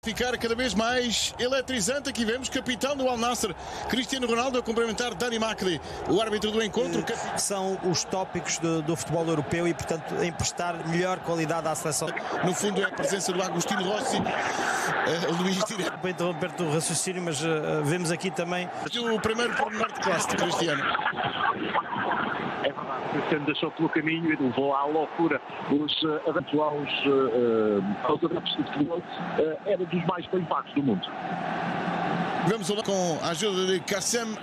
Ficar cada vez mais eletrizante. Aqui vemos capitão do Al Nassr, Cristiano Ronaldo, a cumprimentar Dani Makli, o árbitro do encontro. São os tópicos do futebol europeu e, portanto, emprestar melhor qualidade à seleção. No fundo, é a presença do Agostinho Rossi, Luís Direto. Para interromper-te o raciocínio, mas vemos aqui também O primeiro pormenor de classe de Cristiano. É verdade, Cristiano deixou pelo caminho e levou à loucura os adeptos de futebol. Era dos mais bem pagos do mundo. Vamos lá com a ajuda de Kassem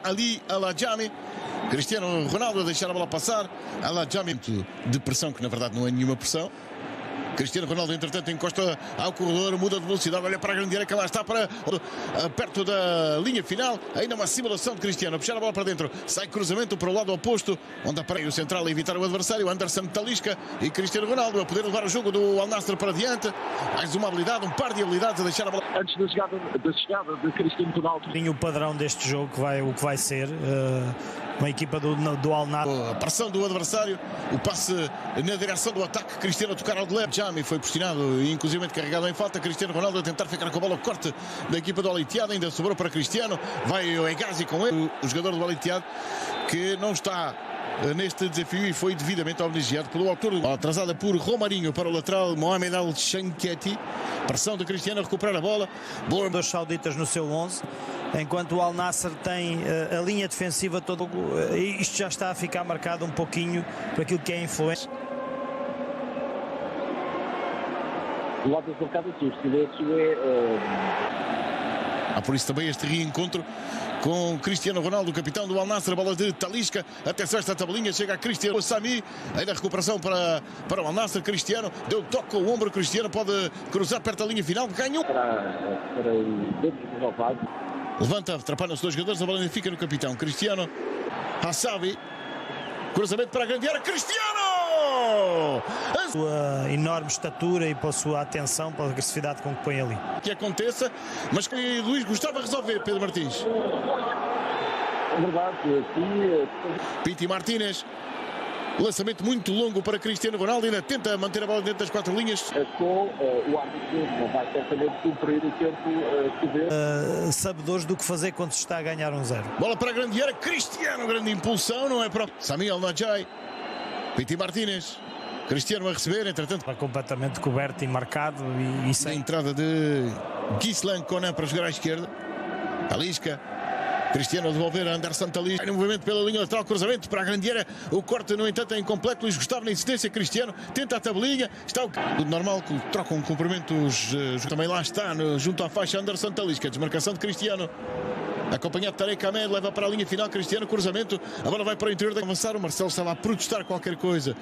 Ali Al-Ajami. Cristiano Ronaldo a deixar a bola passar. Al-Ajami de pressão, que na verdade não é nenhuma pressão. Cristiano Ronaldo, entretanto, encosta ao corredor, muda de velocidade, olha para a grande área que lá está, para perto da linha final. Ainda uma simulação de Cristiano, a puxar a bola para dentro. Sai cruzamento para o lado oposto, onde aparece o central a evitar o adversário, Anderson Talisca, e Cristiano Ronaldo a poder levar o jogo do Al Nassr para diante. Mais uma habilidade, um par de habilidades a deixar a bola. Antes da chegada de Cristiano Ronaldo. o padrão deste jogo, o que vai ser uma equipa do Al Nassr. A pressão do adversário, o passe na direção do ataque, Cristiano a tocar ao de leve. Jami foi pressionado e inclusive carregado em falta. Cristiano Ronaldo a tentar ficar com a bola, o corte da equipa do Al Ittihad, ainda sobrou para Cristiano. Vai o Hegazi com ele, o jogador do Al Ittihad, que não está neste desafio e foi devidamente homenageado pelo autor. Atrasada por Romarinho para o lateral Mohamed Al-Shanketi. Pressão de Cristiano a recuperar a bola. Boa. Dos sauditas no seu 11, enquanto o Al Nassr tem a linha defensiva toda. Isto já está a ficar marcado um pouquinho por aquilo que é a influência. Do lado das bancadas, o silêncio é. Há por isso também este reencontro com Cristiano Ronaldo, capitão do Al Nassr. A bola de Talisca, atenção esta tabelinha, chega a Cristiano Sami, ainda a recuperação para o Al Nassr. Cristiano deu toque ao ombro, Cristiano pode cruzar perto da linha final, ganhou. Para o dentro do relvado. Levanta, atrapalha os dois jogadores, a bola ainda fica no capitão. Cristiano Hassabi, cruzamento para a grande área, Cristiano! A sua enorme estatura e pela sua atenção, pela agressividade com que põe ali. Que aconteça, mas que Luís gostava de resolver, Pedro Martins. É verdade, sim. Piti Martínez. Lançamento muito longo para Cristiano Ronaldo, ainda tenta manter a bola dentro das quatro linhas. Com o árbitro não vai certamente cumprir o tempo que deu. Sabedores do que fazer quando se está a ganhar 1-0. Bola para a grande área, Cristiano, grande impulsão, não é para Sami Al-Najai. Piti Martínez. Cristiano a receber, entretanto. Está completamente coberto e marcado e Sem sem. entrada de Gislan Conan para jogar à esquerda. Talisca. Cristiano a devolver a Anderson Talisca. No movimento pela linha lateral, cruzamento para a grande área. O corte, no entanto, é incompleto. Luís Gustavo na insistência. Cristiano tenta a tabelinha. Está o tudo normal, trocam cumprimentos. Também lá está, junto à faixa, Anderson Talisca. Desmarcação de Cristiano. Acompanhado de Tarek Ahmed, leva para a linha final, Cristiano, cruzamento, a bola vai para o interior da avançar, o Marcelo estava a protestar qualquer coisa,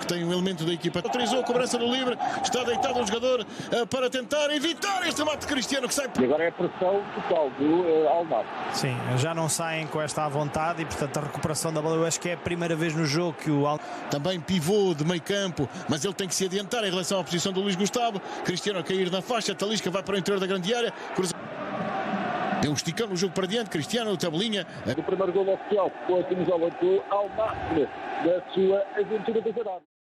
que tem um elemento da equipa, autorizou a cobrança do livre, está deitado o jogador para tentar evitar este remate de Cristiano, que sai. E agora é a pressão total do Al Nassr. Sim, já não saem com esta à vontade e, portanto, a recuperação da bola, eu acho que é a primeira vez no jogo que o Al. Também pivô de meio campo, mas ele tem que se adiantar em relação à posição do Luís Gustavo. Cristiano a cair na faixa, Talisca vai para o interior da grande área, deu um esticão no jogo para diante, Cristiano, tabelinha. O primeiro gol oficial com a camisola do Al Nassr da sua aventura da Arábia.